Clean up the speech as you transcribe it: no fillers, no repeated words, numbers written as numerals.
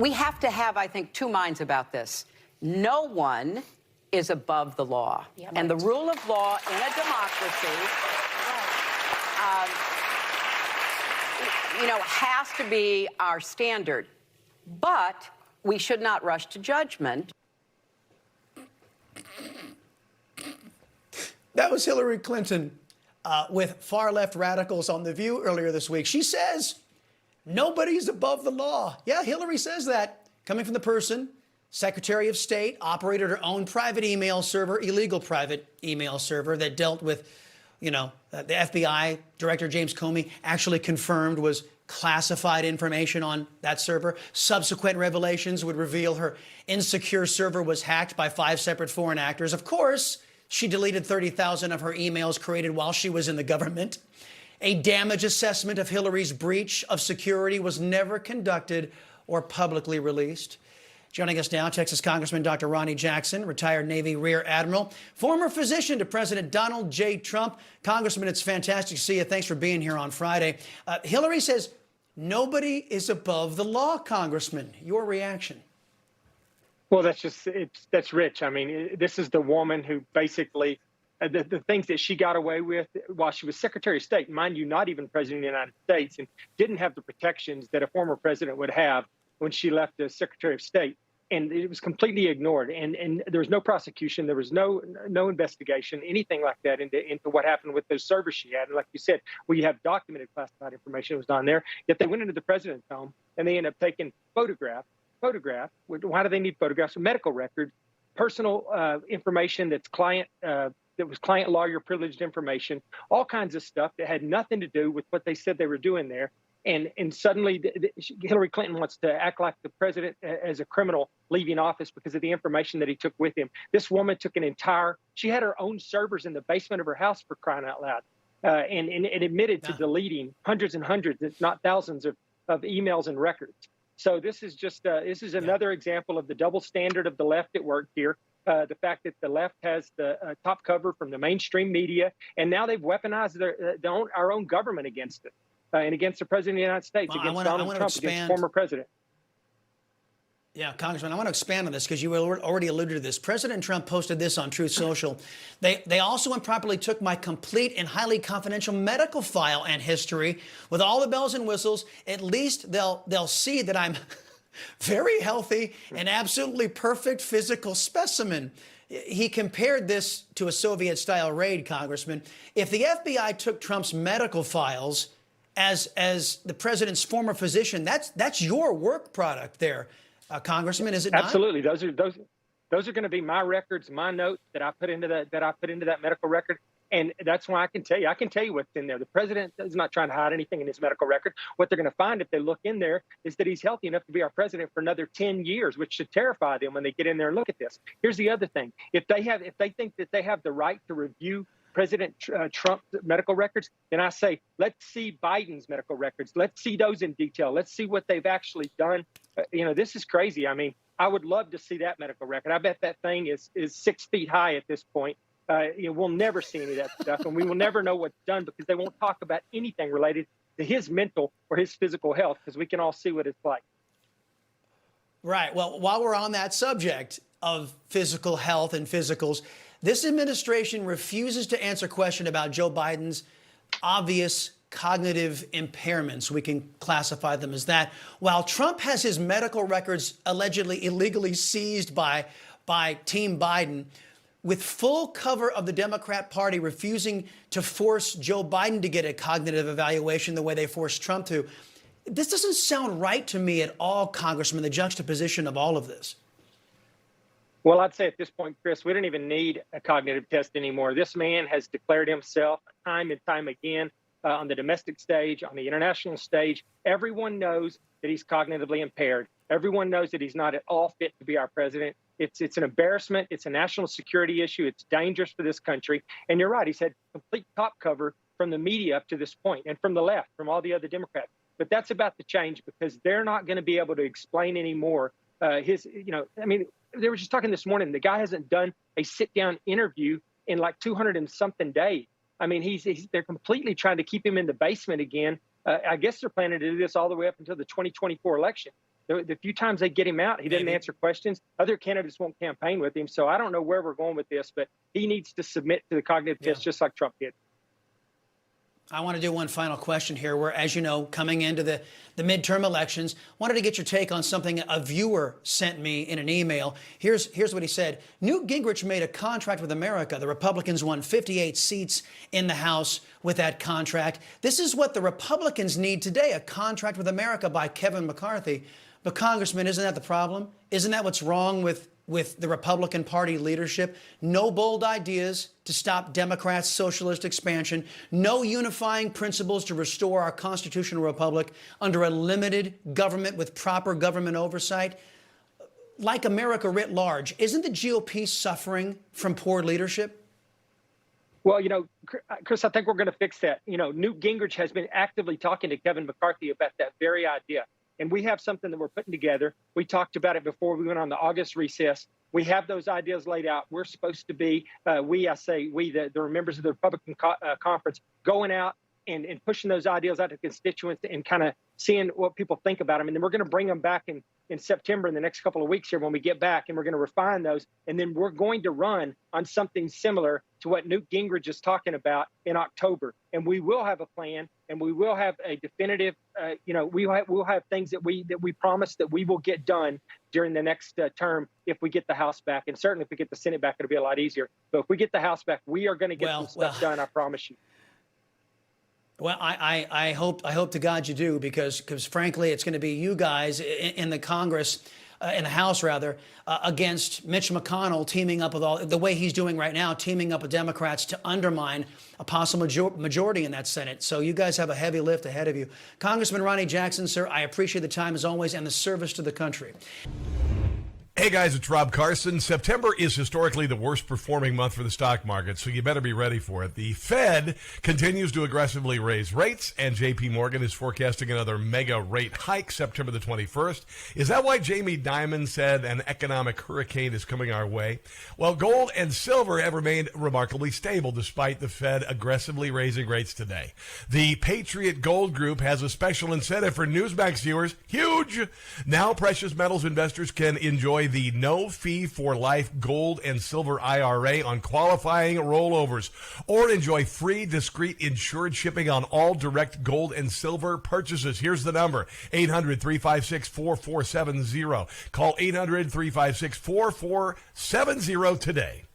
we have to have, I think, two minds about this. No one is above the law. Yeah, and the rule of law in a democracy, has to be our standard. But we should not rush to judgment. That was Hillary Clinton with far-left radicals on The View earlier this week. She says nobody's above the law. Yeah, Hillary says that, coming from the person, Secretary of State, operated her own private email server, illegal private email server that dealt with, the FBI Director James Comey actually confirmed was classified information on that server. Subsequent revelations would reveal her insecure server was hacked by 5 separate foreign actors. Of course, she deleted 30,000 of her emails created while she was in the government. A damage assessment of Hillary's breach of security was never conducted or publicly released. Joining us now, Texas Congressman Dr. Ronny Jackson, retired Navy Rear Admiral, former physician to President Donald J. Trump. Congressman, it's fantastic to see you. Thanks for being here on Friday. Hillary says nobody is above the law, Congressman. Your reaction? Well, that's rich. I mean, this is the woman who basically, the things that she got away with while she was Secretary of State, mind you, not even President of the United States, and didn't have the protections that a former president would have when she left as Secretary of State. And it was completely ignored. And there was no prosecution. There was no investigation, anything like that into what happened with those servers she had. And like you said, we have documented classified information that was on there. Yet they went into the president's home and they ended up taking photograph. Why do they need photographs? Medical records, personal information that was client lawyer privileged information, all kinds of stuff that had nothing to do with what they said they were doing there. And suddenly Hillary Clinton wants to act like the president as a criminal leaving office because of the information that he took with him. This woman took she had her own servers in the basement of her house, for crying out loud, and admitted to deleting hundreds and hundreds, if not thousands of emails and records. So this is just another example of the double standard of the left at work here. The fact that the left has the top cover from the mainstream media, and now they've weaponized our own government against it. And against the president of the United States, against Donald Trump, against former president. Yeah, Congressman, I want to expand on this because you already alluded to this. President Trump posted this on Truth Social. They also improperly took my complete and highly confidential medical file and history with all the bells and whistles. At least they'll see that I'm very healthy and absolutely perfect physical specimen. He compared this to a Soviet-style raid, Congressman. If the FBI took Trump's medical files as the president's former physician, that's your work product there, Congressman, is it not? Absolutely. Those are going to be my records, my notes that I put into that medical record. And that's why I can tell you what's in there. The president is not trying to hide anything in his medical record. What they're going to find if they look in there is that he's healthy enough to be our president for another 10 years, which should terrify them when they get in there and look at this. Here's the other thing. If they think that they have the right to review President Trump's medical records, then I say, let's see Biden's medical records. Let's see those in detail. Let's see what they've actually done. This is crazy. I mean, I would love to see that medical record. I bet that thing is 6 feet high at this point. We'll never see any of that stuff, and we will never know what's done because they won't talk about anything related to his mental or his physical health because we can all see what it's like. Right. Well, while we're on that subject of physical health and physicals, this administration refuses to answer questions about Joe Biden's obvious cognitive impairments. We can classify them as that. While Trump has his medical records allegedly illegally seized by Team Biden, with full cover of the Democrat Party refusing to force Joe Biden to get a cognitive evaluation the way they forced Trump to, this doesn't sound right to me at all, Congressman, the juxtaposition of all of this. Well, I'd say at this point, Chris, we don't even need a cognitive test anymore. This man has declared himself time and time again on the domestic stage, on the international stage. Everyone knows that he's cognitively impaired. Everyone knows that he's not at all fit to be our president. It's an embarrassment. It's a national security issue. It's dangerous for this country. And you're right. He's had complete top cover from the media up to this point and from the left, from all the other Democrats. But that's about to change because they're not going to be able to explain anymore they were just talking this morning. The guy hasn't done a sit-down interview in like 200 and something days. I mean, they're completely trying to keep him in the basement again. I guess they're planning to do this all the way up until the 2024 election. The few times they get him out, he doesn't answer questions. Other candidates won't campaign with him. So I don't know where we're going with this, but he needs to submit to the cognitive test just like Trump did. I want to do one final question here. We're, as you know, coming into the midterm elections. Wanted to get your take on something a viewer sent me in an email. Here's what he said. Newt Gingrich made a contract with America. The Republicans won 58 seats in the House with that contract. This is what the Republicans need today, a contract with America by Kevin McCarthy. But, Congressman, isn't that the problem? Isn't that what's wrong with the Republican Party leadership? No bold ideas to stop Democrats' socialist expansion. No unifying principles to restore our constitutional republic under a limited government with proper government oversight. Like America writ large, isn't the GOP suffering from poor leadership? Well, Chris, I think we're going to fix that. Newt Gingrich has been actively talking to Kevin McCarthy about that very idea. And we have something that we're putting together. We talked about it before we went on the August recess. We have those ideas laid out. We're supposed to be, the members of the Republican conference, going out and pushing those ideas out to constituents and kind of seeing what people think about them. And then we're going to bring them back in September, in the next couple of weeks here when we get back, and we're going to refine those. And then we're going to run on something similar to what Newt Gingrich is talking about in October. And we will have a plan, and we will have a definitive, we'll have things that we promise that we will get done during the next term if we get the House back. And certainly if we get the Senate back, it'll be a lot easier. But if we get the House back, we are going to get some stuff done, I promise you. Well, I hope to God you do, because frankly, it's going to be you guys in the Congress, in the House rather, against Mitch McConnell teaming up with all the way he's doing right now, teaming up with Democrats to undermine a possible majority in that Senate. So you guys have a heavy lift ahead of you. Congressman Ronny Jackson, sir, I appreciate the time as always and the service to the country. Hey guys, it's Rob Carson. September is historically the worst performing month for the stock market, so you better be ready for it. The Fed continues to aggressively raise rates, and JP Morgan is forecasting another mega rate hike September the 21st. Is that why Jamie Dimon said an economic hurricane is coming our way? Well, gold and silver have remained remarkably stable despite the Fed aggressively raising rates today. The Patriot Gold Group has a special incentive for Newsmax viewers. Huge! Now precious metals investors can enjoy the no-fee for life gold and silver IRA on qualifying rollovers, or enjoy free, discreet, insured shipping on all direct gold and silver purchases. Here's the number, 800-356-4470. Call 800-356-4470 today.